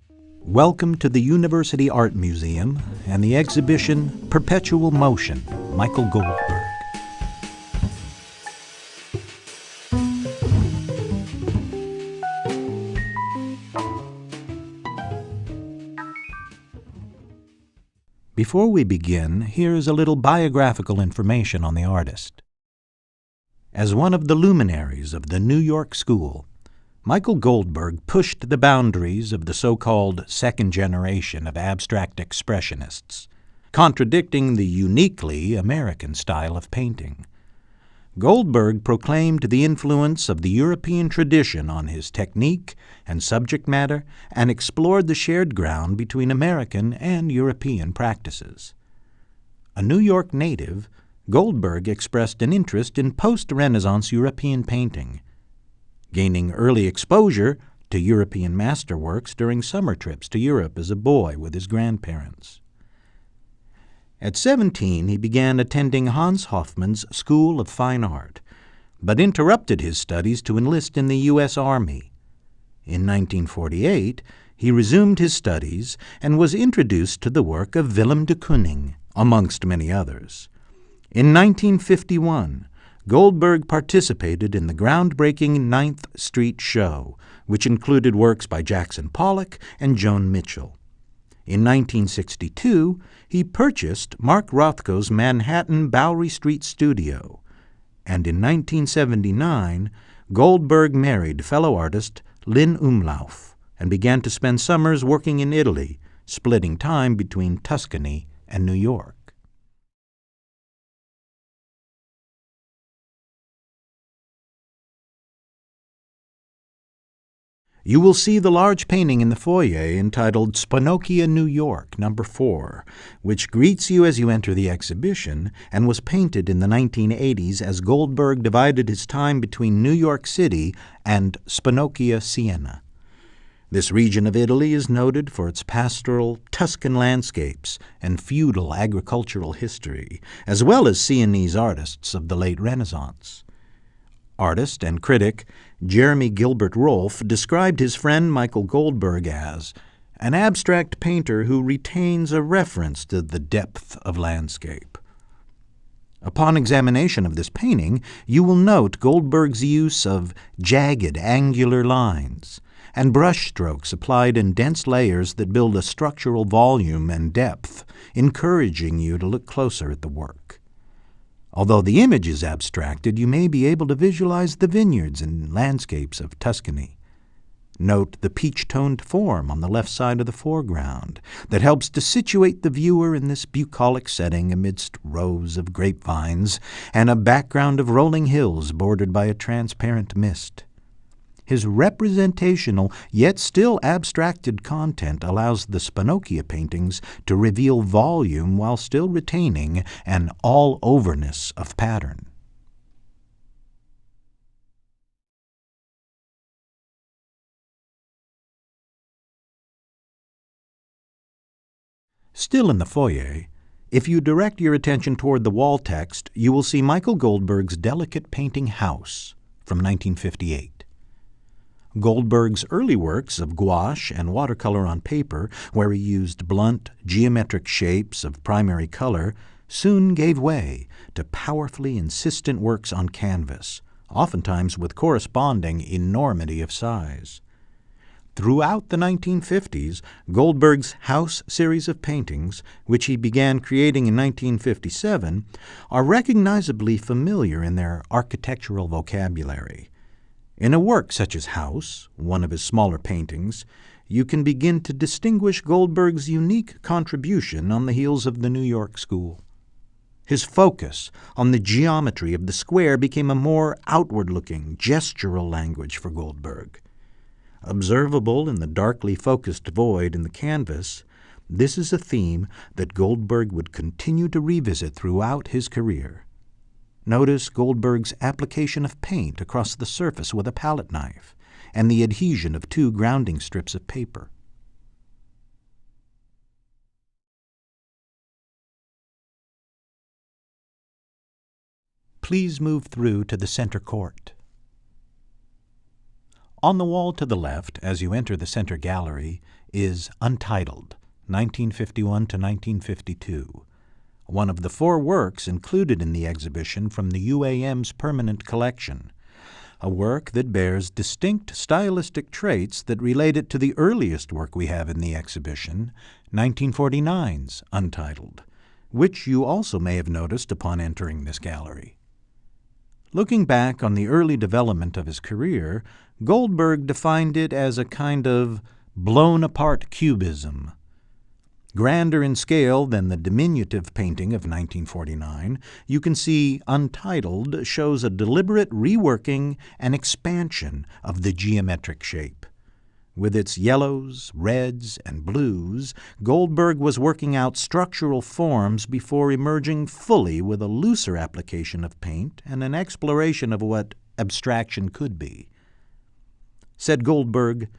Welcome to the University Art Museum and the exhibition Perpetual Motion, Michael Goldberg. Before we begin, here's a little biographical information on the artist. As one of the luminaries of the New York School, Michael Goldberg pushed the boundaries of the so-called second generation of abstract expressionists, contradicting the uniquely American style of painting. Goldberg proclaimed the influence of the European tradition on his technique and subject matter and explored the shared ground between American and European practices. A New York native, Goldberg expressed an interest in post-Renaissance European painting, gaining early exposure to European masterworks during summer trips to Europe as a boy with his grandparents. At 17, he began attending Hans Hofmann's School of Fine Art, but interrupted his studies to enlist in the U.S. Army. In 1948, he resumed his studies and was introduced to the work of Willem de Kooning, amongst many others. In 1951, Goldberg participated in the groundbreaking 9th Street Show, which included works by Jackson Pollock and Joan Mitchell. In 1962, he purchased Mark Rothko's Manhattan Bowery Street studio, and in 1979, Goldberg married fellow artist Lynn Umlauf and began to spend summers working in Italy, splitting time between Tuscany and New York. You will see the large painting in the foyer entitled Spano Sienna, New York, No. 4, which greets you as you enter the exhibition and was painted in the 1980s as Goldberg divided his time between New York City and Spano Sienna. This region of Italy is noted for its pastoral Tuscan landscapes and feudal agricultural history, as well as Siennese artists of the late Renaissance. Artist and critic Jeremy Gilbert Rolfe described his friend Michael Goldberg as an abstract painter who retains a reference to the depth of landscape. Upon examination of this painting, you will note Goldberg's use of jagged, angular lines and brush strokes applied in dense layers that build a structural volume and depth, encouraging you to look closer at the work. Although the image is abstracted, you may be able to visualize the vineyards and landscapes of Tuscany. Note the peach-toned form on the left side of the foreground that helps to situate the viewer in this bucolic setting amidst rows of grapevines and a background of rolling hills bordered by a transparent mist. His representational, yet still abstracted content allows the Spano Sienna paintings to reveal volume while still retaining an all-overness of pattern. Still in the foyer, if you direct your attention toward the wall text, you will see Michael Goldberg's delicate painting House from 1958. Goldberg's early works of gouache and watercolor on paper, where he used blunt, geometric shapes of primary color, soon gave way to powerfully insistent works on canvas, oftentimes with corresponding enormity of size. Throughout the 1950s, Goldberg's House series of paintings, which he began creating in 1957, are recognizably familiar in their architectural vocabulary. In a work such as House, one of his smaller paintings, you can begin to distinguish Goldberg's unique contribution on the heels of the New York School. His focus on the geometry of the square became a more outward-looking, gestural language for Goldberg. Observable in the darkly focused void in the canvas, this is a theme that Goldberg would continue to revisit throughout his career. Notice Goldberg's application of paint across the surface with a palette knife and the adhesion of 2 grounding strips of paper. Please move through to the center court. On the wall to the left, as you enter the center gallery, is Untitled, 1951 to 1952, one of the 4 works included in the exhibition from the UAM's permanent collection, a work that bears distinct stylistic traits that relate it to the earliest work we have in the exhibition, 1949's Untitled, which you also may have noticed upon entering this gallery. Looking back on the early development of his career, Goldberg defined it as a kind of blown-apart cubism. Grander in scale than the diminutive painting of 1949, you can see Untitled shows a deliberate reworking and expansion of the geometric shape. With its yellows, reds, and blues, Goldberg was working out structural forms before emerging fully with a looser application of paint and an exploration of what abstraction could be. Said Goldberg,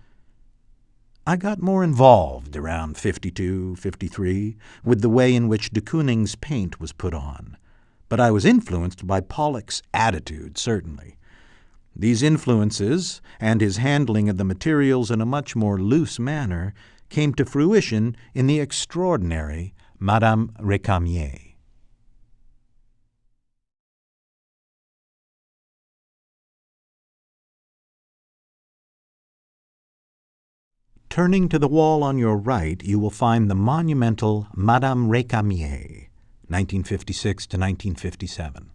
"I got more involved around 52, 53 with the way in which de Kooning's paint was put on, but I was influenced by Pollock's attitude, certainly. These influences, and his handling of the materials in a much more loose manner, came to fruition in the extraordinary Madame Recamier." Turning to the wall on your right, you will find the monumental Madame Recamier, 1956 to 1957.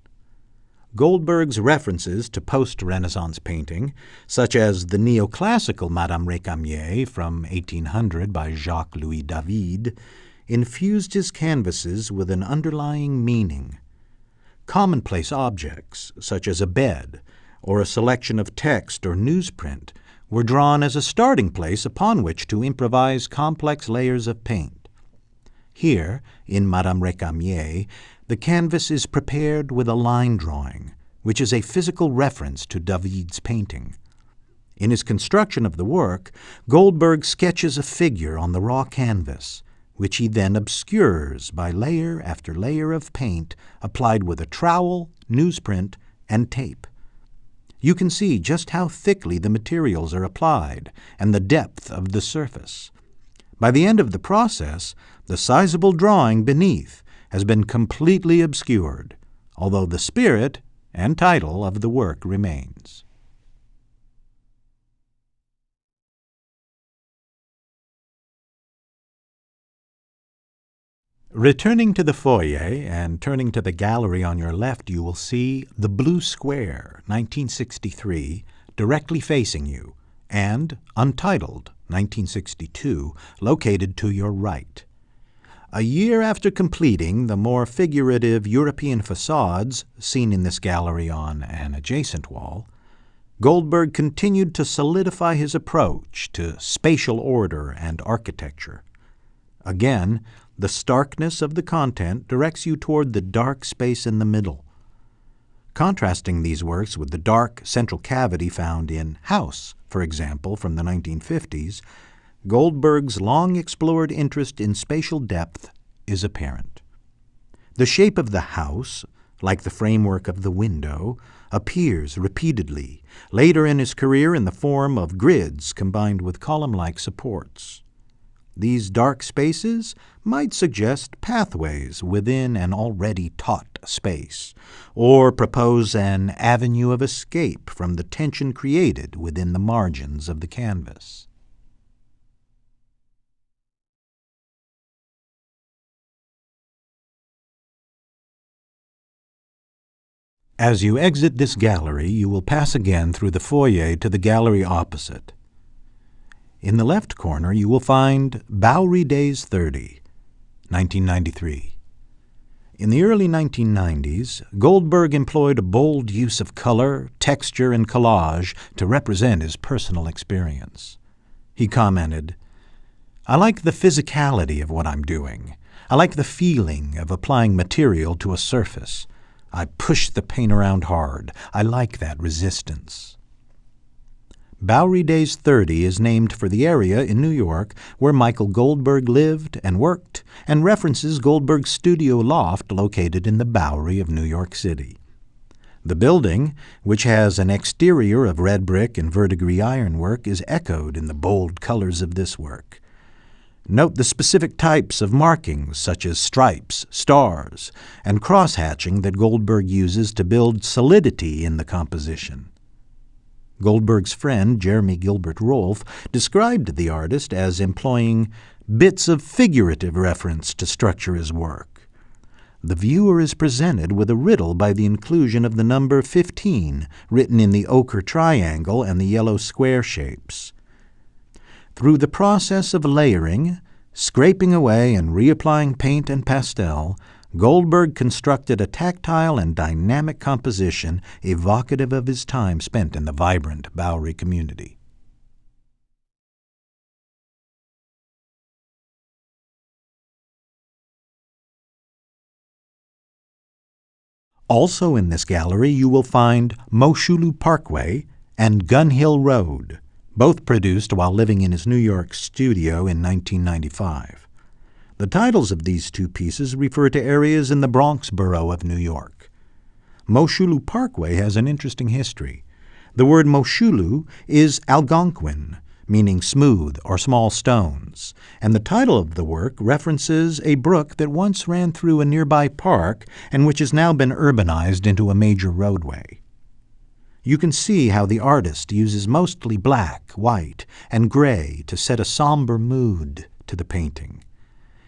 Goldberg's references to post-Renaissance painting, such as the neoclassical Madame Recamier from 1800 by Jacques-Louis David, infused his canvases with an underlying meaning. Commonplace objects, such as a bed or a selection of text or newsprint, were drawn as a starting place upon which to improvise complex layers of paint. Here, in Madame Recamier, the canvas is prepared with a line drawing, which is a physical reference to David's painting. In his construction of the work, Goldberg sketches a figure on the raw canvas, which he then obscures by layer after layer of paint applied with a trowel, newsprint, and tape. You can see just how thickly the materials are applied and the depth of the surface. By the end of the process, the sizable drawing beneath has been completely obscured, although the spirit and title of the work remains. Returning to the foyer and turning to the gallery on your left, you will see The Blue Square, 1963, directly facing you, and Untitled, 1962, located to your right. A year after completing the more figurative European facades seen in this gallery on an adjacent wall, Goldberg continued to solidify his approach to spatial order and architecture. Again, the starkness of the content directs you toward the dark space in the middle. Contrasting these works with the dark central cavity found in House, for example, from the 1950s, Goldberg's long-explored interest in spatial depth is apparent. The shape of the house, like the framework of the window, appears repeatedly, later in his career in the form of grids combined with column-like supports. These dark spaces might suggest pathways within an already taut space, or propose an avenue of escape from the tension created within the margins of the canvas. As you exit this gallery, you will pass again through the foyer to the gallery opposite. In the left corner, you will find Bowery Days 30, 1993. In the early 1990s, Goldberg employed a bold use of color, texture, and collage to represent his personal experience. He commented, "I like the physicality of what I'm doing. I like the feeling of applying material to a surface. I push the paint around hard. I like that resistance." Bowery Days 30 is named for the area in New York where Michael Goldberg lived and worked, and references Goldberg's studio loft located in the Bowery of New York City. The building, which has an exterior of red brick and verdigris ironwork, is echoed in the bold colors of this work. Note the specific types of markings, such as stripes, stars, and cross-hatching that Goldberg uses to build solidity in the composition. Goldberg's friend, Jeremy Gilbert Rolfe, described the artist as employing bits of figurative reference to structure his work. The viewer is presented with a riddle by the inclusion of the number 15 written in the ochre triangle and the yellow square shapes. Through the process of layering, scraping away and reapplying paint and pastel, Goldberg constructed a tactile and dynamic composition evocative of his time spent in the vibrant Bowery community. Also in this gallery you will find Moshulu Parkway and Gun Hill Road, both produced while living in his New York studio in 1995. The titles of these two pieces refer to areas in the Bronx borough of New York. Moshulu Parkway has an interesting history. The word Moshulu is Algonquin, meaning smooth or small stones, and the title of the work references a brook that once ran through a nearby park and which has now been urbanized into a major roadway. You can see how the artist uses mostly black, white, and gray to set a somber mood to the painting.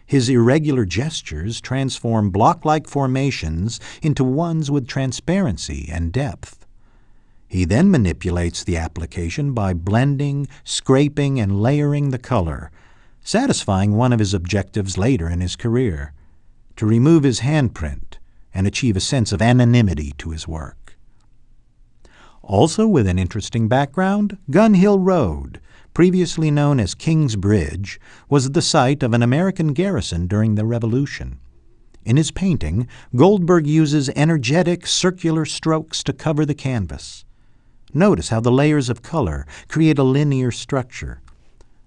His irregular gestures transform block-like formations into ones with transparency and depth. He then manipulates the application by blending, scraping, and layering the color, satisfying one of his objectives later in his career, to remove his handprint and achieve a sense of anonymity to his work. Also with an interesting background, Gun Hill Road, previously known as King's Bridge, was the site of an American garrison during the Revolution. In his painting, Goldberg uses energetic circular strokes to cover the canvas. Notice how the layers of color create a linear structure.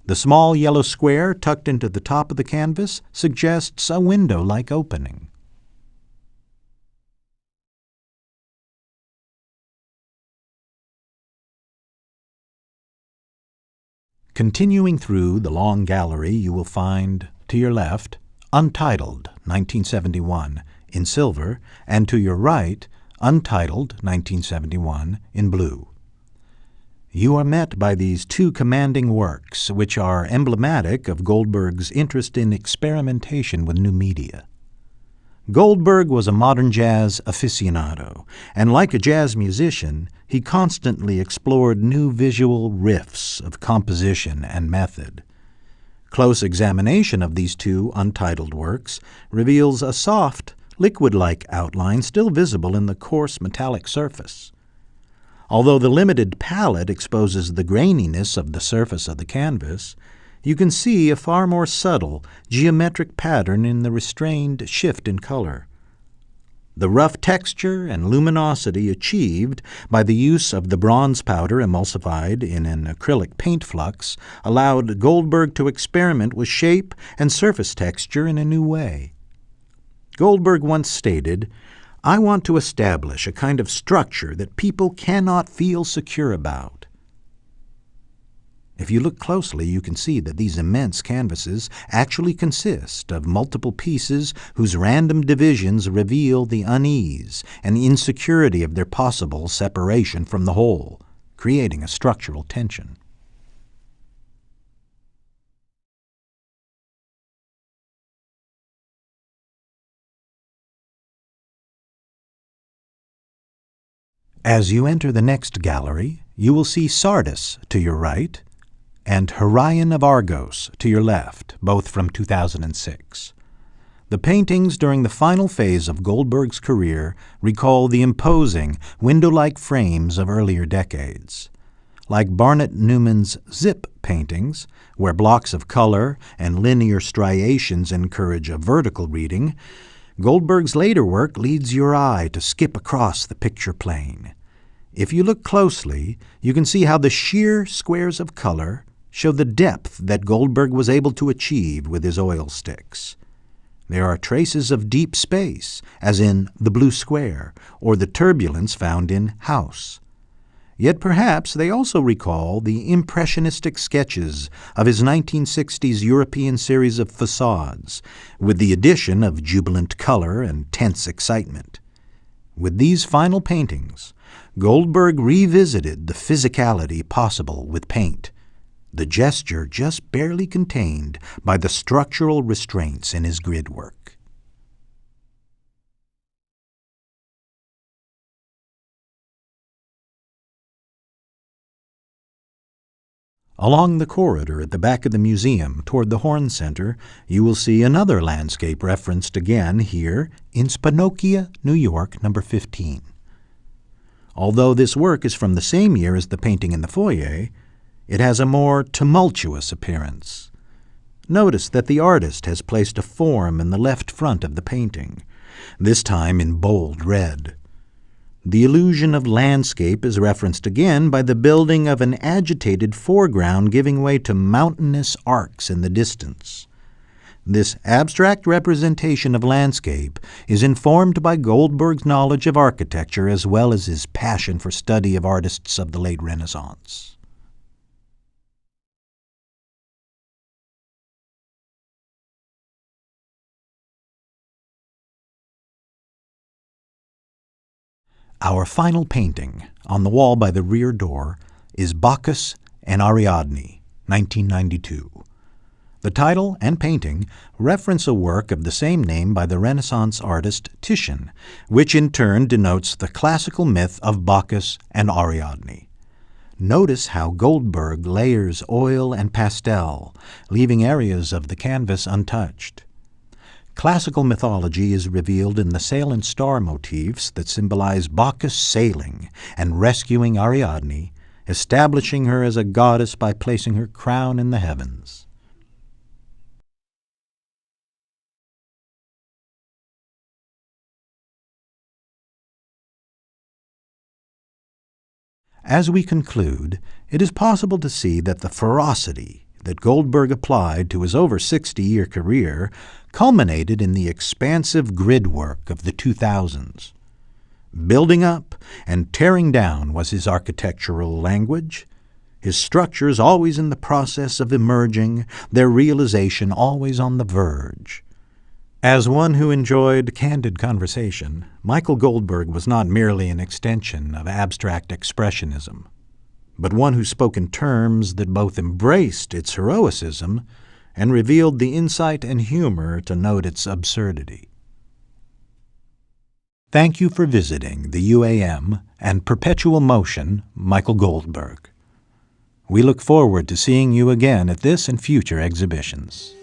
The small yellow square tucked into the top of the canvas suggests a window-like opening. Continuing through the long gallery, you will find, to your left, Untitled, 1971, in silver, and to your right, Untitled, 1971, in blue. You are met by these two commanding works, which are emblematic of Goldberg's interest in experimentation with new media. Goldberg was a modern jazz aficionado, and like a jazz musician, he constantly explored new visual riffs of composition and method. Close examination of these two untitled works reveals a soft, liquid-like outline still visible in the coarse metallic surface. Although the limited palette exposes the graininess of the surface of the canvas, you can see a far more subtle, geometric pattern in the restrained shift in color. The rough texture and luminosity achieved by the use of the bronze powder emulsified in an acrylic paint flux allowed Goldberg to experiment with shape and surface texture in a new way. Goldberg once stated, "I want to establish a kind of structure that people cannot feel secure about." If you look closely, you can see that these immense canvases actually consist of multiple pieces whose random divisions reveal the unease and insecurity of their possible separation from the whole, creating a structural tension. As you enter the next gallery, you will see Sardis to your right and Horion of Argos to your left, both from 2006. The paintings during the final phase of Goldberg's career recall the imposing, window-like frames of earlier decades. Like Barnett Newman's Zip paintings, where blocks of color and linear striations encourage a vertical reading, Goldberg's later work leads your eye to skip across the picture plane. If you look closely, you can see how the sheer squares of color show the depth that Goldberg was able to achieve with his oil sticks. There are traces of deep space, as in The Blue Square, or the turbulence found in House. Yet perhaps they also recall the impressionistic sketches of his 1960s European series of facades, with the addition of jubilant color and tense excitement. With these final paintings, Goldberg revisited the physicality possible with paint, the gesture just barely contained by the structural restraints in his grid work. Along the corridor at the back of the museum toward the Horn Center, you will see another landscape referenced again here in Spanokia, New York, number 15. Although this work is from the same year as the painting in the foyer, it has a more tumultuous appearance. Notice that the artist has placed a form in the left front of the painting, this time in bold red. The illusion of landscape is referenced again by the building of an agitated foreground giving way to mountainous arcs in the distance. This abstract representation of landscape is informed by Goldberg's knowledge of architecture as well as his passion for study of artists of the late Renaissance. Our final painting, on the wall by the rear door, is Bacchus and Ariadne, 1992. The title and painting reference a work of the same name by the Renaissance artist Titian, which in turn denotes the classical myth of Bacchus and Ariadne. Notice how Goldberg layers oil and pastel, leaving areas of the canvas untouched. Classical mythology is revealed in the sail and star motifs that symbolize Bacchus sailing and rescuing Ariadne, establishing her as a goddess by placing her crown in the heavens. As we conclude, it is possible to see that the ferocity that Goldberg applied to his over 60-year career culminated in the expansive grid work of the 2000s. Building up and tearing down was his architectural language, his structures always in the process of emerging, their realization always on the verge. As one who enjoyed candid conversation, Michael Goldberg was not merely an extension of abstract expressionism, but one who spoke in terms that both embraced its heroicism and revealed the insight and humor to note its absurdity. Thank you for visiting the UAM and Perpetual Motion, Michael Goldberg. We look forward to seeing you again at this and future exhibitions.